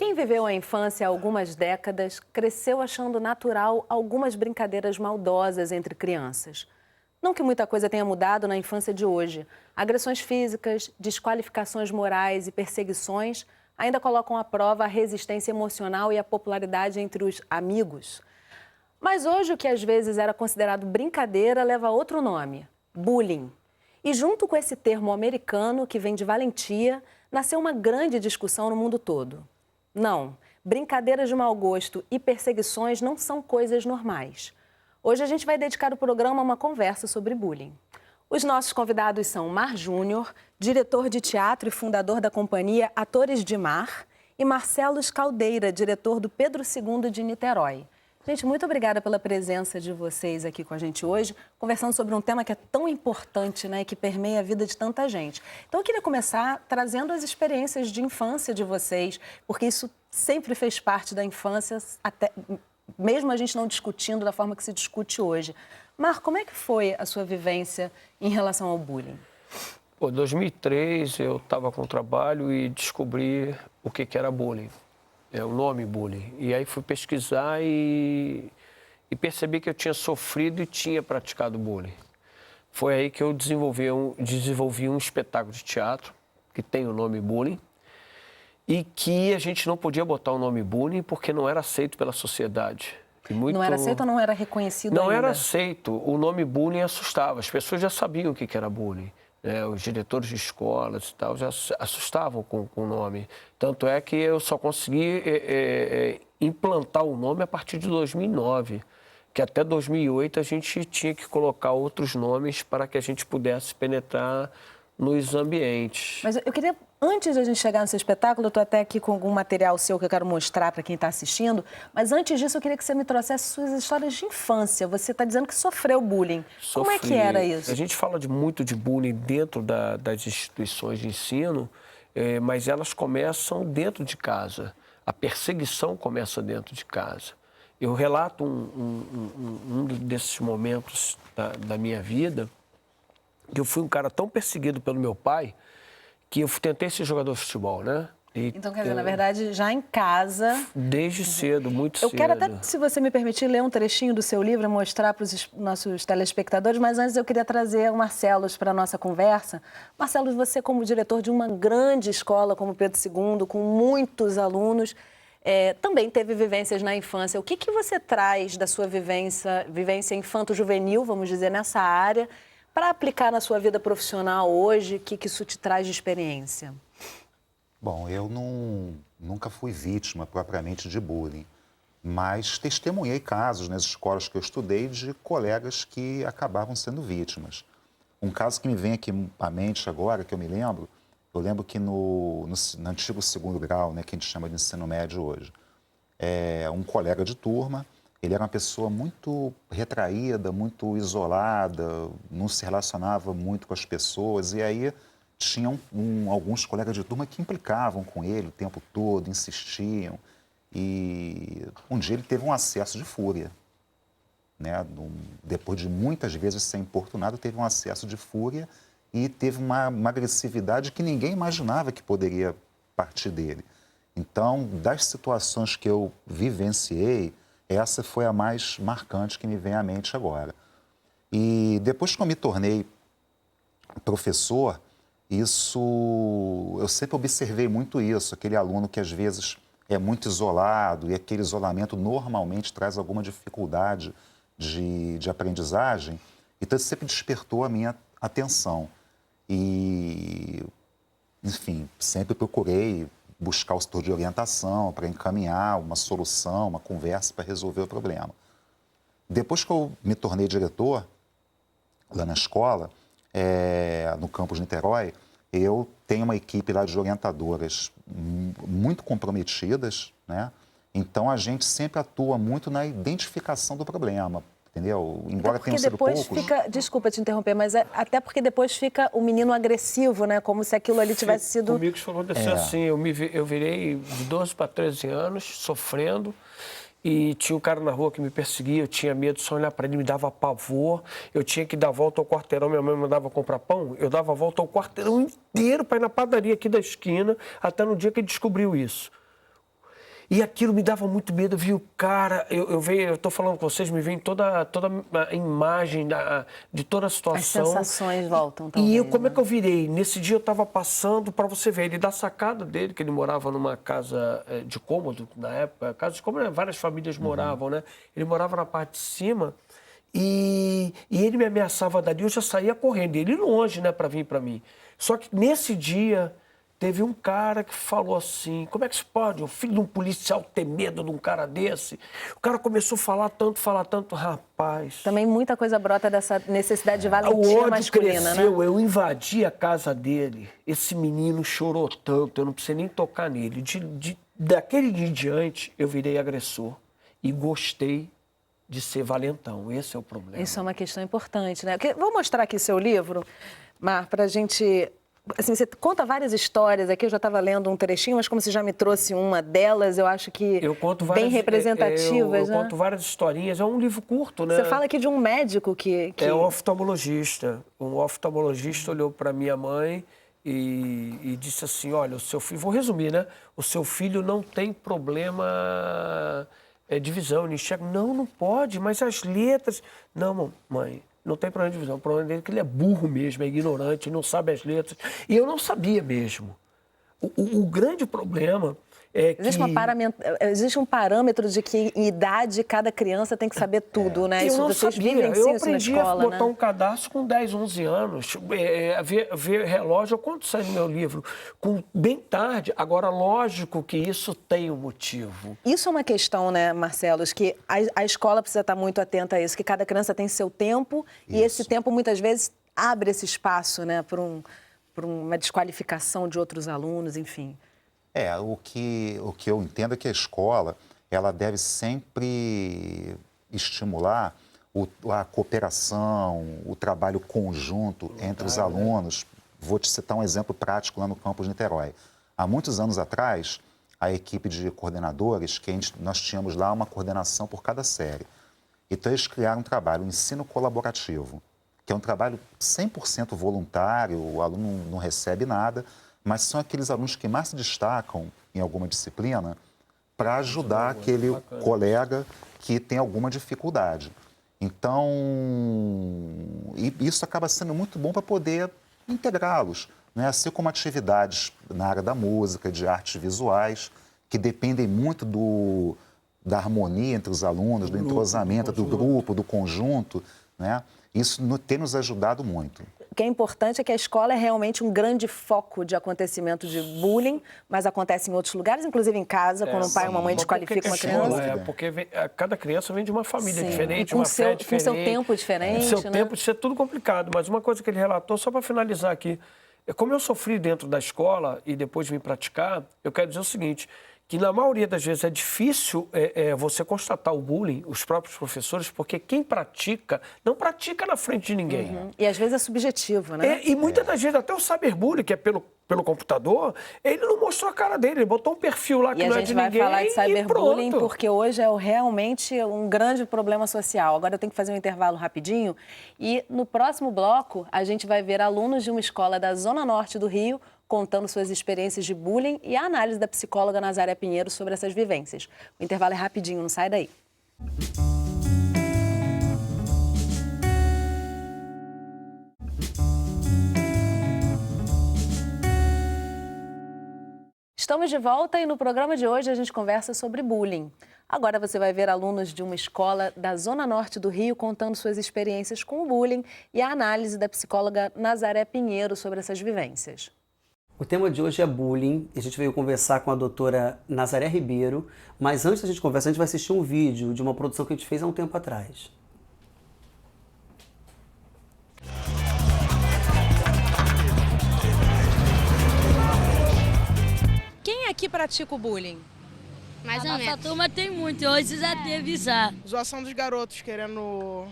Quem viveu a infância há algumas décadas cresceu achando natural algumas brincadeiras maldosas entre crianças. Não que muita coisa tenha mudado na infância de hoje. Agressões físicas, desqualificações morais e perseguições ainda colocam à prova a resistência emocional e a popularidade entre os amigos. Mas hoje o que às vezes era considerado brincadeira leva outro nome: bullying. E junto com esse termo americano, que vem de valentia, nasceu uma grande discussão no mundo todo. Não, brincadeiras de mau gosto e perseguições não são coisas normais. Hoje a gente vai dedicar o programa a uma conversa sobre bullying. Os nossos convidados são Mar Júnior, diretor de teatro e fundador da companhia Atores de Mar, e Marcelo Caldeira, diretor do Pedro II de Niterói. Gente, muito obrigada pela presença de vocês aqui com a gente hoje, conversando sobre um tema que é tão importante, né, que permeia a vida de tanta gente. Então, eu queria começar trazendo as experiências de infância de vocês, porque isso sempre fez parte da infância, até mesmo a gente não discutindo da forma que se discute hoje. Mar, como é que foi a sua vivência em relação ao bullying? Em 2003, eu estava com trabalho e descobri o que era bullying. É o nome bullying. E aí fui pesquisar e percebi que eu tinha sofrido e tinha praticado bullying. Foi aí que eu desenvolvi um espetáculo de teatro que tem o nome bullying e que a gente não podia botar o nome bullying porque não era aceito pela sociedade. Não era aceito ou não era reconhecido ainda? Não era aceito. O nome bullying assustava. As pessoas já sabiam o que era bullying. Os diretores de escolas e tal já assustavam com o nome. Tanto é que eu só consegui implantar o nome a partir de 2009, que até 2008 a gente tinha que colocar outros nomes para que a gente pudesse penetrar nos ambientes. Mas eu queria, antes de a gente chegar no seu espetáculo, eu estou até aqui com algum material seu que eu quero mostrar para quem está assistindo, mas antes disso eu queria que você me trouxesse suas histórias de infância. Você está dizendo que sofreu bullying. Como é que era isso? A gente fala muito de bullying dentro das instituições de ensino, mas elas começam dentro de casa. A perseguição começa dentro de casa. Eu relato um desses momentos da minha vida, que eu fui um cara tão perseguido pelo meu pai que eu tentei ser jogador de futebol, né? Então, quer dizer, na verdade, já em casa... Desde cedo, muito cedo. Eu quero até, se você me permitir, ler um trechinho do seu livro e mostrar para os nossos telespectadores, mas antes eu queria trazer o Marcelo para a nossa conversa. Marcelo, você como diretor de uma grande escola como Pedro II, com muitos alunos, também teve vivências na infância. O que você traz da sua vivência infanto-juvenil, vamos dizer, nessa área, para aplicar na sua vida profissional hoje? O que isso te traz de experiência? Bom, eu nunca fui vítima propriamente de bullying, mas testemunhei casos nas escolas que eu estudei de colegas que acabavam sendo vítimas. Um caso que me vem aqui à mente agora, que eu lembro que no antigo segundo grau, né, que a gente chama de ensino médio hoje, um colega de turma, ele era uma pessoa muito retraída, muito isolada, não se relacionava muito com as pessoas, e aí tinham alguns colegas de turma que implicavam com ele o tempo todo, insistiam, e um dia ele teve um acesso de fúria, né? Depois de muitas vezes ser importunado, teve um acesso de fúria e teve uma agressividade que ninguém imaginava que poderia partir dele. Então, das situações que eu vivenciei, essa foi a mais marcante que me vem à mente agora. E depois que eu me tornei professor, eu sempre observei muito isso, aquele aluno que às vezes é muito isolado e aquele isolamento normalmente traz alguma dificuldade de aprendizagem, então isso sempre despertou a minha atenção. E, enfim, sempre procurei buscar o setor de orientação para encaminhar uma solução, uma conversa para resolver o problema. Depois que eu me tornei diretor lá na escola, no campus Niterói, eu tenho uma equipe lá de orientadoras muito comprometidas, né? Então a gente sempre atua muito na identificação do problema, entendeu? Embora tenham sido poucos... Desculpa te interromper, mas até porque depois fica o menino agressivo, né? Como se aquilo ali tivesse sido... Comigo isso aconteceu assim, eu virei de 12 para 13 anos, sofrendo, e tinha um cara na rua que me perseguia, eu tinha medo, só olhar para ele me dava pavor, eu tinha que dar volta ao quarteirão, minha mãe me mandava comprar pão, eu dava volta ao quarteirão inteiro para ir na padaria aqui da esquina, até no dia que ele descobriu isso. E aquilo me dava muito medo, viu, cara, eu tô falando com vocês, me vem toda a imagem de toda a situação. As sensações voltam também. E eu, como é que eu virei? Nesse dia eu estava passando, para você ver, ele da sacada dele, que ele morava numa casa de cômodo, na época, casa de cômodo, várias famílias moravam, né? Ele morava na parte de cima e ele me ameaçava dali, eu já saía correndo, ele longe, né, para vir para mim. Só que nesse dia... Teve um cara que falou assim, como é que se pode, o filho de um policial ter medo de um cara desse? O cara começou a falar tanto, rapaz. Também muita coisa brota dessa necessidade de O valentia ódio masculina, cresceu, né? eu invadi a casa dele, esse menino chorou tanto, eu não precisei nem tocar nele. Daquele dia em diante, eu virei agressor e gostei de ser valentão, esse é o problema. Isso é uma questão importante, né? Vou mostrar aqui seu livro, Mar, para a gente... Assim, você conta várias histórias aqui, eu já estava lendo um trechinho, mas como você já me trouxe uma delas, eu acho que bem representativas, eu né? conto várias historinhas, é um livro curto, né? Você fala aqui de um médico que... É um oftalmologista. Um oftalmologista olhou para minha mãe e disse assim, olha, o seu filho... Vou resumir, né? O seu filho não tem problema de visão, ele enxerga. Não pode, mas as letras... Não, mãe... Não tem problema de visão. O problema dele é que ele é burro mesmo, é ignorante, não sabe as letras. E eu não sabia mesmo. O grande problema é que... Existe um parâmetro de que em idade cada criança tem que saber tudo, né? Eu não sabia. Eu aprendi a botar né? um cadastro com 10, 11 anos. Ver relógio, eu conto isso aí no meu livro, bem tarde. Agora, lógico que isso tem um motivo. Isso é uma questão, né, Marcelo, que a escola precisa estar muito atenta a isso, que cada criança tem seu tempo e esse tempo, muitas vezes, abre esse espaço, né, para uma desqualificação de outros alunos, enfim. O que eu entendo é que a escola ela deve sempre estimular a cooperação, o trabalho conjunto entre os alunos. Vou te citar um exemplo prático lá no campus de Niterói. Há muitos anos atrás, a equipe de coordenadores, nós tínhamos lá uma coordenação por cada série. Então, eles criaram um trabalho, um ensino colaborativo, que é um trabalho 100% voluntário, o aluno não recebe nada, mas são aqueles alunos que mais se destacam em alguma disciplina para ajudar aquele colega que tem alguma dificuldade. Então, isso acaba sendo muito bom para poder integrá-los, né? Assim como atividades na área da música, de artes visuais, que dependem muito da harmonia entre os alunos, do entrosamento do grupo, do conjunto, né? Isso tem nos ajudado muito. O que é importante é que a escola é realmente um grande foco de acontecimento de bullying, mas acontece em outros lugares, inclusive em casa, quando um pai ou uma mãe desqualifica uma criança. Porque cada criança vem de uma família diferente, com uma fé diferente. Com seu tempo diferente, seu tempo, isso é tudo complicado. Mas uma coisa que ele relatou, só para finalizar aqui, como eu sofri dentro da escola e depois vim praticar, eu quero dizer o seguinte, que na maioria das vezes é difícil você constatar o bullying, os próprios professores, porque quem pratica, não pratica na frente de ninguém. E às vezes é subjetivo, né? E muitas das vezes até o cyberbullying, que é pelo computador, ele não mostrou a cara dele, ele botou um perfil lá que não é de ninguém. E a gente vai falar de cyberbullying porque hoje é realmente um grande problema social. Agora eu tenho que fazer um intervalo rapidinho e no próximo bloco a gente vai ver alunos de uma escola da Zona Norte do Rio contando suas experiências de bullying e a análise da psicóloga Nazaré Pinheiro sobre essas vivências. O intervalo é rapidinho, não sai daí. Estamos de volta e no programa de hoje a gente conversa sobre bullying. Agora você vai ver alunos de uma escola da Zona Norte do Rio contando suas experiências com o bullying e a análise da psicóloga Nazaré Pinheiro sobre essas vivências. O tema de hoje é bullying, a gente veio conversar com a doutora Nazaré Ribeiro, mas antes da gente conversar, a gente vai assistir um vídeo de uma produção que a gente fez há um tempo atrás. Quem aqui pratica o bullying? Mais ou menos. Nossa turma tem muito, hoje já teve já. Zoação dos garotos querendo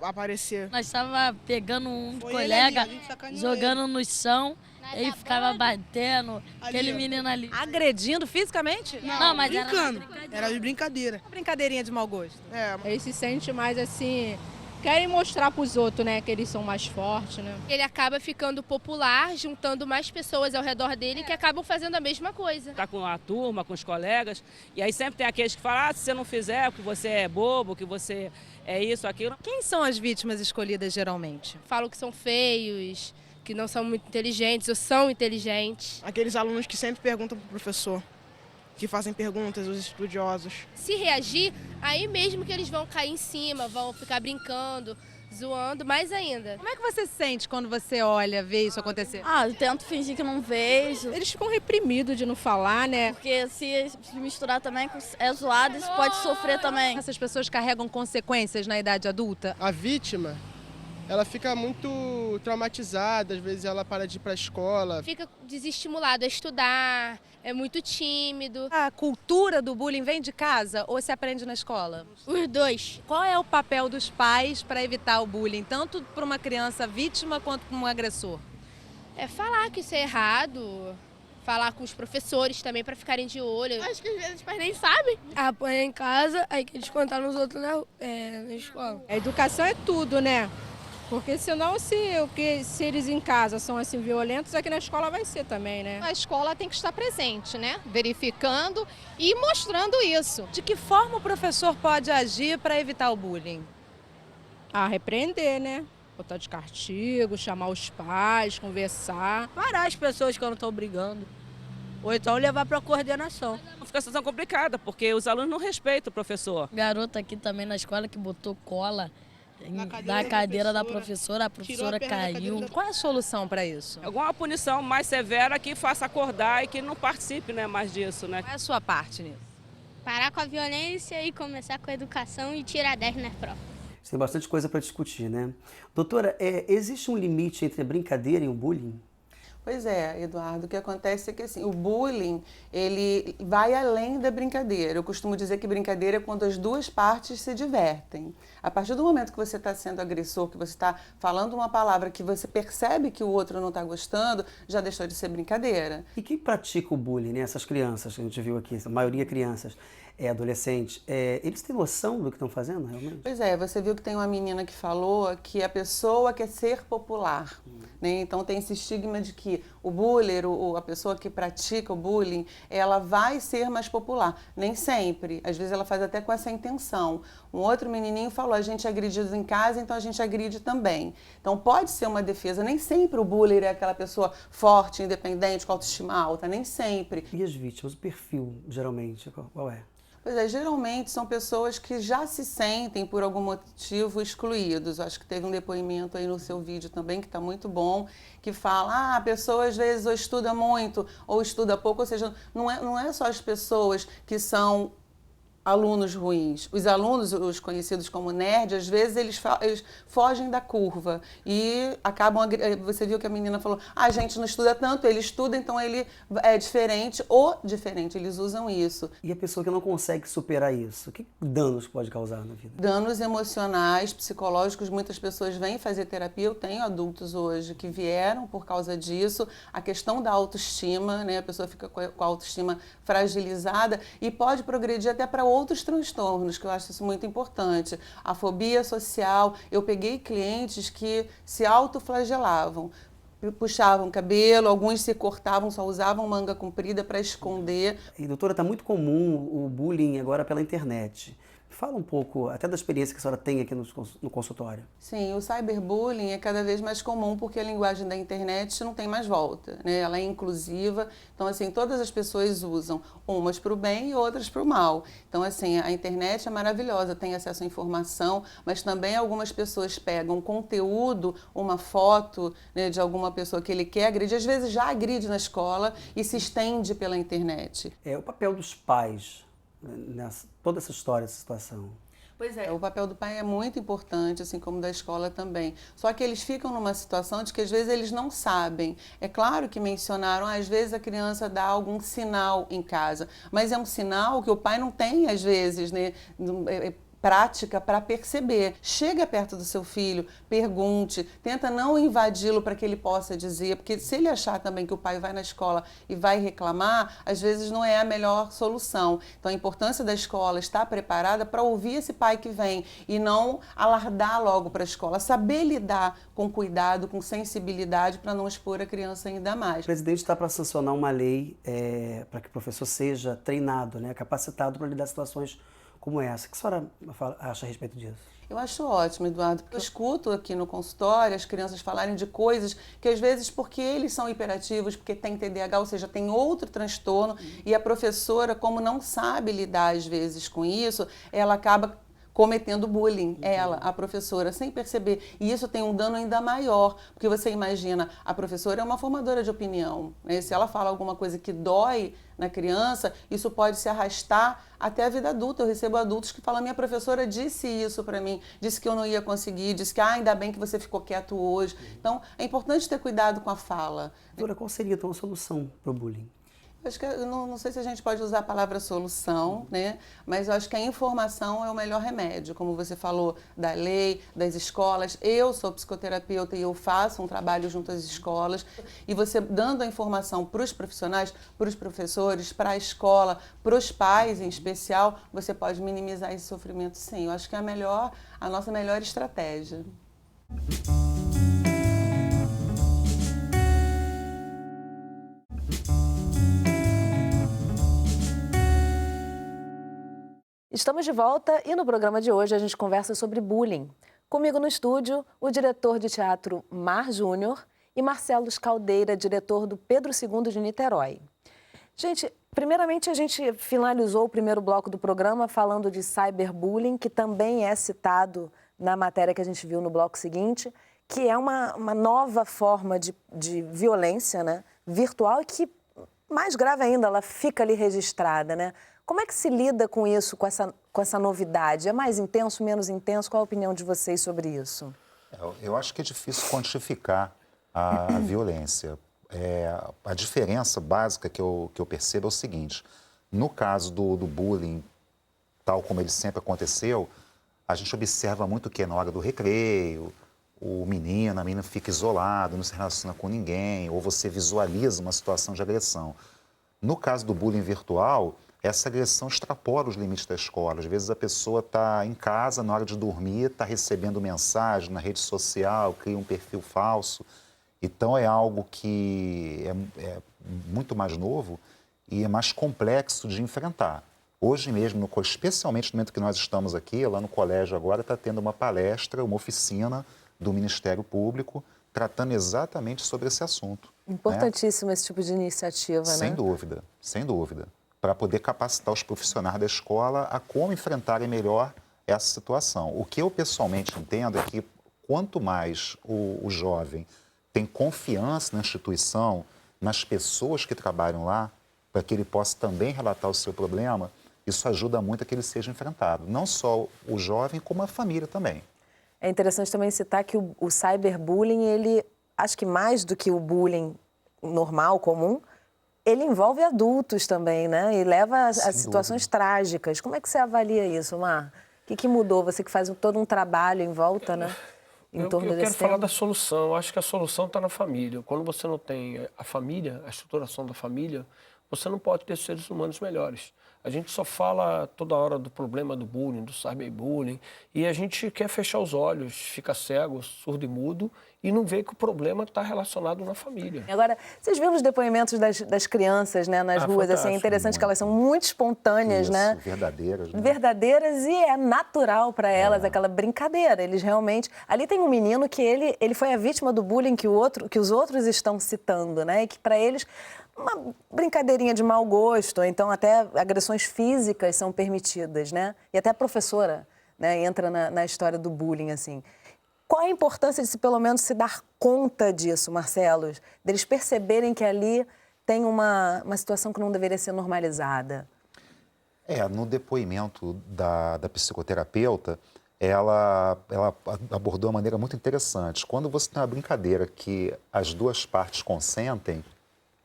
aparecer. Nós estava pegando um colega, jogando no chão, ele ficava batendo, aquele menino ali. Agredindo fisicamente? Não, mas brincando. Era de brincadeira. Uma brincadeirinha de mau gosto. Ele se sente mais assim, querem mostrar para os outros, né, que eles são mais fortes, né? Ele acaba ficando popular, juntando mais pessoas ao redor dele que acabam fazendo a mesma coisa. Tá com a turma, com os colegas, e aí sempre tem aqueles que falam, se você não fizer, que você é bobo, que você é isso, aquilo. Quem são as vítimas escolhidas geralmente? Falam que são feios, que não são muito inteligentes ou são inteligentes. Aqueles alunos que sempre perguntam pro professor, que fazem perguntas, os estudiosos. Se reagir, aí mesmo que eles vão cair em cima, vão ficar brincando, zoando, mais ainda. Como é que você se sente quando você olha, vê isso acontecer? Eu tento fingir que não vejo. Eles ficam reprimidos de não falar, né? Porque se misturar também é zoado, isso pode sofrer também. Essas pessoas carregam consequências na idade adulta? A vítima, ela fica muito traumatizada, às vezes ela para de ir para a escola. Fica desestimulado a estudar, é muito tímido. A cultura do bullying vem de casa ou se aprende na escola? Os dois. Qual é o papel dos pais para evitar o bullying, tanto para uma criança vítima quanto para um agressor? É falar que isso é errado, falar com os professores também para ficarem de olho. Acho que às vezes os pais nem sabem. Apanha em casa, aí que eles contar nos outros na escola. A educação é tudo, né? Porque senão, se eles em casa são assim violentos, aqui na escola vai ser também, né? A escola tem que estar presente, né? Verificando e mostrando isso. De que forma o professor pode agir para evitar o bullying? Repreender, né? Botar de castigo, chamar os pais, conversar. Parar as pessoas quando estão brigando. Ou então levar para a coordenação. Fica uma situação complicada, porque os alunos não respeitam o professor. Garota aqui também na escola que botou cola da cadeira da professora, a professora caiu. Qual é a solução para isso? Alguma punição mais severa que faça acordar e que não participe, né, mais disso, né? Qual é a sua parte nisso? Parar com a violência e começar com a educação e tirar 10 nas provas. Tem bastante coisa para discutir, né? Doutora, existe um limite entre a brincadeira e o bullying? Pois é, Eduardo, o que acontece é que assim, o bullying, ele vai além da brincadeira. Eu costumo dizer que brincadeira é quando as duas partes se divertem. A partir do momento que você está sendo agressor, que você está falando uma palavra que você percebe que o outro não está gostando, já deixou de ser brincadeira. E quem pratica o bullying, né? Essas crianças que a gente viu aqui, a maioria crianças, adolescentes, eles têm noção do que estão fazendo realmente? Pois é, você viu que tem uma menina que falou que a pessoa quer ser popular, né? Então tem esse estigma de que o bullying, a pessoa que pratica o bullying, ela vai ser mais popular. Nem sempre, às vezes ela faz até com essa intenção. Um outro menininho falou, a gente é agredido em casa, então a gente agride também. Então pode ser uma defesa, nem sempre o bullying é aquela pessoa forte, independente, com autoestima alta, nem sempre. E as vítimas, o perfil, geralmente, qual é? Pois é, geralmente são pessoas que já se sentem, por algum motivo, excluídos. Acho que teve um depoimento aí no seu vídeo também, que está muito bom, que fala, a pessoa às vezes ou estuda muito ou estuda pouco, ou seja, não é só as pessoas que são alunos ruins. Os alunos, os conhecidos como nerd, às vezes eles fogem da curva e acabam... Você viu que a menina falou, a gente não estuda tanto, ele estuda, então ele é diferente ou diferente, eles usam isso. E a pessoa que não consegue superar isso, que danos pode causar na vida? Danos emocionais, psicológicos, muitas pessoas vêm fazer terapia, eu tenho adultos hoje que vieram por causa disso, a questão da autoestima, né? A pessoa fica com a autoestima fragilizada e pode progredir até para outros transtornos, que eu acho isso muito importante. A fobia social, eu peguei clientes que se autoflagelavam, puxavam cabelo, alguns se cortavam, só usavam manga comprida para esconder. E doutora, está muito comum o bullying agora pela internet. Fala um pouco, até da experiência que a senhora tem aqui no consultório. Sim, o cyberbullying é cada vez mais comum porque a linguagem da internet não tem mais volta, né? Ela é inclusiva, então assim, todas as pessoas usam, umas para o bem e outras para o mal. Então assim, a internet é maravilhosa, tem acesso à informação, mas também algumas pessoas pegam conteúdo, uma foto, né, de alguma pessoa que ele quer agredir, às vezes já agride na escola e se estende pela internet. O papel dos pais toda essa história, essa situação. Pois é, o papel do pai é muito importante, assim como da escola também. Só que eles ficam numa situação de que às vezes eles não sabem. É claro que mencionaram, às vezes a criança dá algum sinal em casa, mas é um sinal que o pai não tem às vezes, né? prática para perceber. Chega perto do seu filho, pergunte, tenta não invadi-lo para que ele possa dizer, porque se ele achar também que o pai vai na escola e vai reclamar, às vezes não é a melhor solução. Então a importância da escola estar preparada para ouvir esse pai que vem e não alardar logo para a escola, saber lidar com cuidado, com sensibilidade para não expor a criança ainda mais. O presidente está para sancionar uma lei para que o professor seja treinado, né, capacitado para lidar com situações como essa. O que a senhora acha a respeito disso? Eu acho ótimo, Eduardo, porque eu escuto aqui no consultório as crianças falarem de coisas que às vezes porque eles são hiperativos, porque tem TDAH, ou seja, tem outro transtorno, e a professora, como não sabe lidar às vezes com isso, ela acaba cometendo bullying, ela, a professora, sem perceber. E isso tem um dano ainda maior, porque você imagina, a professora é uma formadora de opinião, né? Se ela fala alguma coisa que dói na criança, isso pode se arrastar até a vida adulta. Eu recebo adultos que falam, minha professora disse isso para mim, disse que eu não ia conseguir, disse que ainda bem que você ficou quieto hoje. Então, é importante ter cuidado com a fala. Doutora, qual seria então a solução para o bullying? Acho que não sei se a gente pode usar a palavra solução, né? Mas eu acho que a informação é o melhor remédio, como você falou da lei, das escolas. Eu sou psicoterapeuta e eu faço um trabalho junto às escolas. E você dando a informação para os profissionais, para os professores, para a escola, para os pais em especial, você pode minimizar esse sofrimento, sim. Eu acho que é a nossa melhor estratégia. Estamos de volta e no programa de hoje a gente conversa sobre bullying. Comigo no estúdio, o diretor de teatro Mar Júnior e Marcelo Caldeira, diretor do Pedro II de Niterói. Gente, primeiramente a gente finalizou o primeiro bloco do programa falando de cyberbullying, que também é citado na matéria que a gente viu no bloco seguinte, que é uma nova forma de violência, né, virtual e que, mais grave ainda, ela fica ali registrada, né? Como é que se lida com isso, com essa novidade? É mais intenso, menos intenso? Qual a opinião de vocês sobre isso? Eu acho que é difícil quantificar a violência. A diferença básica que eu percebo é o seguinte. No caso do bullying, tal como ele sempre aconteceu, a gente observa muito que na hora do recreio, a menina fica isolado, não se relaciona com ninguém, ou você visualiza uma situação de agressão. No caso do bullying virtual, essa agressão extrapola os limites da escola. Às vezes a pessoa está em casa, na hora de dormir, está recebendo mensagem na rede social, cria um perfil falso. Então é algo que é muito mais novo e é mais complexo de enfrentar. Hoje mesmo, especialmente no momento que nós estamos aqui, lá no colégio agora, está tendo uma palestra, uma oficina do Ministério Público, tratando exatamente sobre esse assunto. Importantíssimo, né? Esse tipo de iniciativa, né? Sem dúvida, sem dúvida. Para poder capacitar os profissionais da escola a como enfrentarem melhor essa situação. O que eu pessoalmente entendo é que quanto mais o jovem tem confiança na instituição, nas pessoas que trabalham lá, para que ele possa também relatar o seu problema, isso ajuda muito a que ele seja enfrentado. Não só o jovem, como a família também. É interessante também citar que o cyberbullying, ele, acho que mais do que o bullying normal, comum, ele envolve adultos também, né? E leva a situações trágicas. Como é que você avalia isso, Mar? O que mudou? Você que faz todo um trabalho em volta, né? Em torno desse tema. Eu quero falar da solução. Eu acho que a solução está na família. Quando você não tem a família, a estruturação da família, você não pode ter seres humanos melhores. A gente só fala toda hora do problema do bullying, do cyberbullying, e a gente quer fechar os olhos, fica cego, surdo e mudo, e não vê que o problema está relacionado na família. Agora, vocês viram os depoimentos das crianças, né, nas ruas? Assim, é interessante que elas são muito espontâneas, né? Verdadeiras. Né? Verdadeiras, e é natural para elas aquela brincadeira. Eles realmente... Ali tem um menino que ele foi a vítima do bullying que os outros estão citando, né? E que para eles... uma brincadeirinha de mau gosto, ou então até agressões físicas são permitidas, né? E até a professora, né, entra na história do bullying, assim. Qual a importância de pelo menos se dar conta disso, Marcelo? Deles perceberem que ali tem uma situação que não deveria ser normalizada? No depoimento da psicoterapeuta, ela abordou uma maneira muito interessante. Quando você tem uma brincadeira que as duas partes consentem,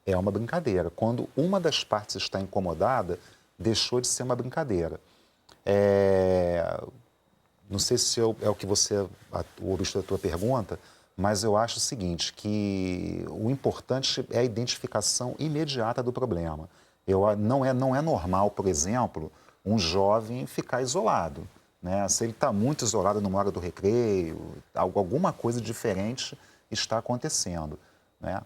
é uma brincadeira. Quando uma das partes está incomodada, deixou de ser uma brincadeira. não sei se é o que o objeto da tua pergunta, mas eu acho o seguinte, que o importante é a identificação imediata do problema. Não é normal, por exemplo, um jovem ficar isolado, né? Se ele está muito isolado numa hora do recreio, alguma coisa diferente está acontecendo, né?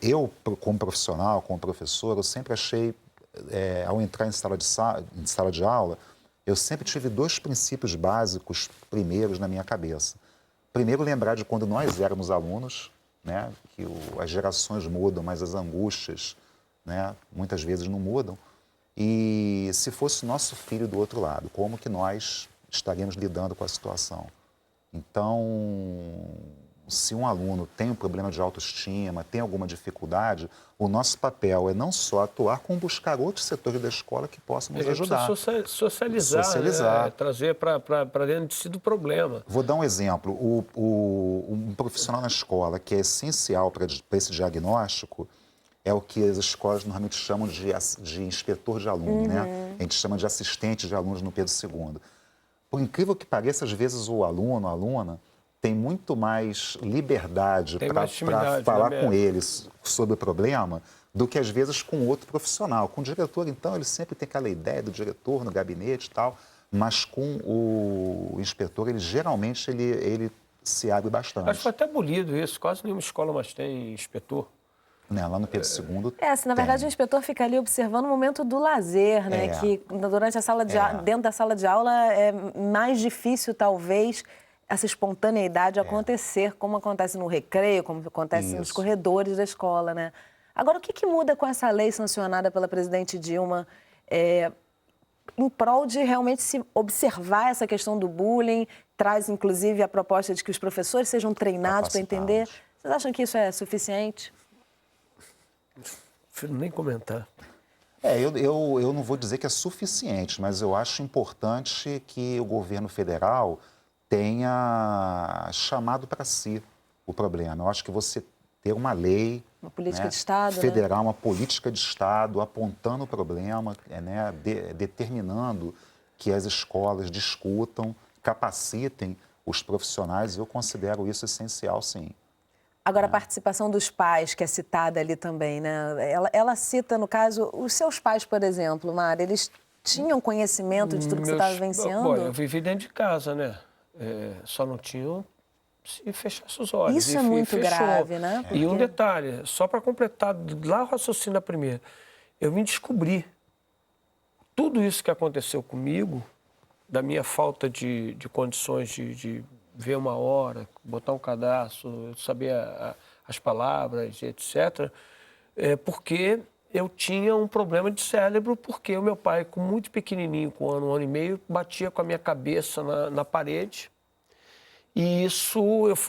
Eu, como profissional, como professor, eu sempre achei, ao entrar em sala de aula, eu sempre tive 2 princípios básicos primeiros na minha cabeça. Primeiro, lembrar de quando nós éramos alunos, né? Que as gerações mudam, mas as angústias, né? Muitas vezes não mudam. E se fosse nosso filho do outro lado, como que nós estaríamos lidando com a situação? Então, se um aluno tem um problema de autoestima, tem alguma dificuldade, o nosso papel é não só atuar, como buscar outros setores da escola que possam nos ajudar. Socializar. Né? Trazer para dentro de si do problema. Vou dar um exemplo. Um profissional na escola que é essencial para esse diagnóstico é o que as escolas normalmente chamam de inspetor de aluno, né? A gente chama de assistente de alunos no Pedro II. Por incrível que pareça, às vezes o aluno, a aluna, tem muito mais liberdade para falar com eles sobre o problema do que, às vezes, com outro profissional. Com o diretor, então, ele sempre tem aquela ideia do diretor no gabinete e tal, mas com o inspetor, ele geralmente ele se abre bastante. Acho que foi até abolido isso, quase nenhuma escola mais tem inspetor. Né, lá no Pedro II. Na verdade, o inspetor fica ali observando o momento do lazer, né? Que durante a sala de dentro da sala de aula é mais difícil, talvez, essa espontaneidade acontecer, como acontece no recreio, como acontece nos corredores da escola, né? Agora, o que muda com essa lei sancionada pela presidente Dilma em prol de realmente se observar essa questão do bullying? Traz, inclusive, a proposta de que os professores sejam treinados para entender. Vocês acham que isso é suficiente? Prefiro nem comentar. Eu não vou dizer que é suficiente, mas eu acho importante que o governo federal tenha chamado para si o problema. Eu acho que você ter uma lei, uma política de Estado, federal, uma política de Estado apontando o problema, determinando que as escolas discutam, capacitem os profissionais, eu considero isso essencial, sim. Agora, a participação dos pais, que é citada ali também, né? Ela cita, no caso, os seus pais, por exemplo, Mara, eles tinham conhecimento de tudo que você estava vivenciando? Bom, eu vivi dentro de casa, né? Só não tinham se fechasse os olhos. Isso é muito grave, né? Porque... E um detalhe, só para completar lá o raciocínio da primeira, eu me descobri tudo isso que aconteceu comigo, da minha falta de condições de ver uma hora, botar um cadastro, saber as palavras, etc., porque eu tinha um problema de cérebro, porque o meu pai, com muito pequenininho, com um ano e meio, batia com a minha cabeça na parede. E isso,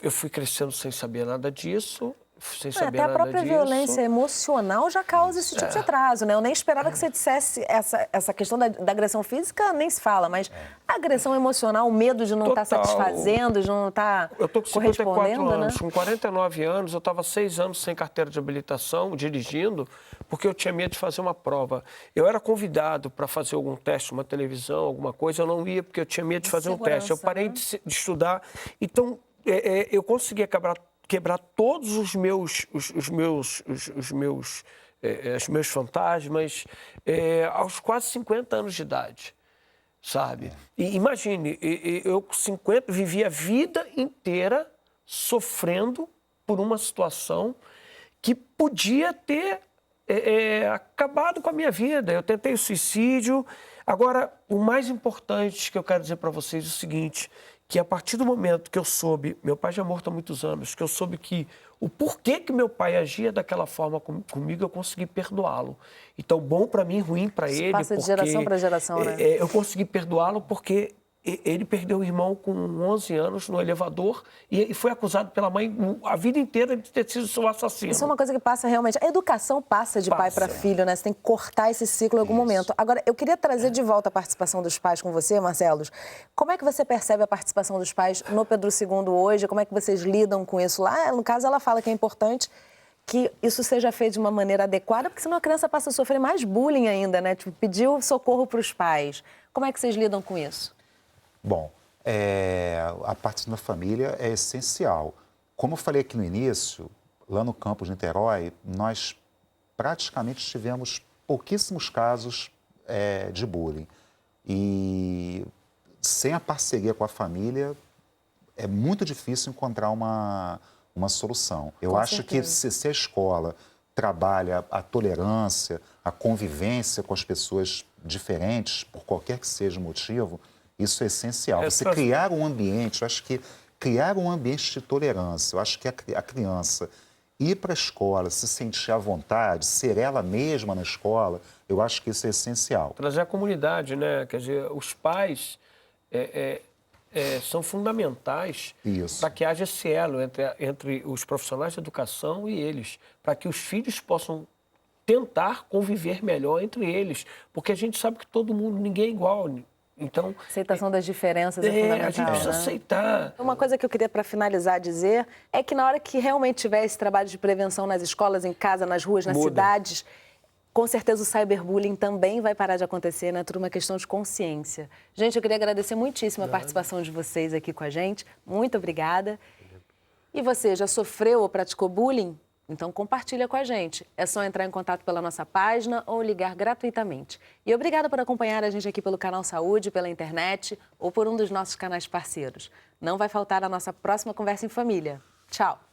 eu fui crescendo sem saber nada disso, sem saber nada disso. Até a própria violência emocional já causa esse tipo de atraso, né? Eu nem esperava que você dissesse essa questão da agressão física, nem se fala, mas a agressão emocional, o medo de não estar satisfazendo, de não estar correspondendo, eu tô com 54 anos, né? Com 49 anos, eu estava 6 anos sem carteira de habilitação, dirigindo, porque eu tinha medo de fazer uma prova. Eu era convidado para fazer algum teste, uma televisão, alguma coisa, eu não ia porque eu tinha medo de fazer um teste. Eu parei de estudar, então eu conseguia quebrar todos os meus fantasmas aos quase 50 anos de idade, sabe? E imagine, eu com 50 vivi a vida inteira sofrendo por uma situação que podia ter acabado com a minha vida. Eu tentei o suicídio. Agora, o mais importante que eu quero dizer para vocês é o seguinte, que a partir do momento que eu soube, meu pai já morto há muitos anos, que eu soube que o porquê que meu pai agia daquela forma comigo, eu consegui perdoá-lo. Então, bom para mim, ruim para ele. Passa de geração para geração, né? Eu consegui perdoá-lo porque ele perdeu o irmão com 11 anos no elevador e foi acusado pela mãe a vida inteira de ter sido seu assassino. Isso é uma coisa que passa realmente... A educação passa de pai para filho, né? Você tem que cortar esse ciclo em algum momento. Agora, eu queria trazer de volta a participação dos pais com você, Marcelo. Como é que você percebe a participação dos pais no Pedro II hoje? Como é que vocês lidam com isso lá? No caso, ela fala que é importante que isso seja feito de uma maneira adequada, porque senão a criança passa a sofrer mais bullying ainda, né? Tipo, pediu socorro para os pais. Como é que vocês lidam com isso? Bom, a participação da família é essencial. Como eu falei aqui no início, lá no campus de Niterói, nós praticamente tivemos pouquíssimos casos de bullying. E sem a parceria com a família, é muito difícil encontrar uma solução. Eu acho que se a escola trabalha a tolerância, a convivência com as pessoas diferentes, por qualquer que seja o motivo, isso é essencial. Você criar um ambiente, eu acho que criar um ambiente de tolerância, eu acho que a criança ir para a escola, se sentir à vontade, ser ela mesma na escola, eu acho que isso é essencial. Trazer a comunidade, né? Quer dizer, os pais são fundamentais para que haja esse elo entre os profissionais de educação e eles, para que os filhos possam tentar conviver melhor entre eles, porque a gente sabe que todo mundo, ninguém é igual. Então, aceitação das diferenças é fundamental. A gente precisa aceitar. Uma coisa que eu queria, para finalizar, dizer é que na hora que realmente tiver esse trabalho de prevenção nas escolas, em casa, nas ruas, nas cidades, com certeza o cyberbullying também vai parar de acontecer, né? Tudo uma questão de consciência. Gente, eu queria agradecer muitíssimo a participação de vocês aqui com a gente. Muito obrigada. E você, já sofreu ou praticou bullying? Então compartilha com a gente. É só entrar em contato pela nossa página ou ligar gratuitamente. E obrigada por acompanhar a gente aqui pelo Canal Saúde, pela internet ou por um dos nossos canais parceiros. Não vai faltar a nossa próxima Conversa em Família. Tchau!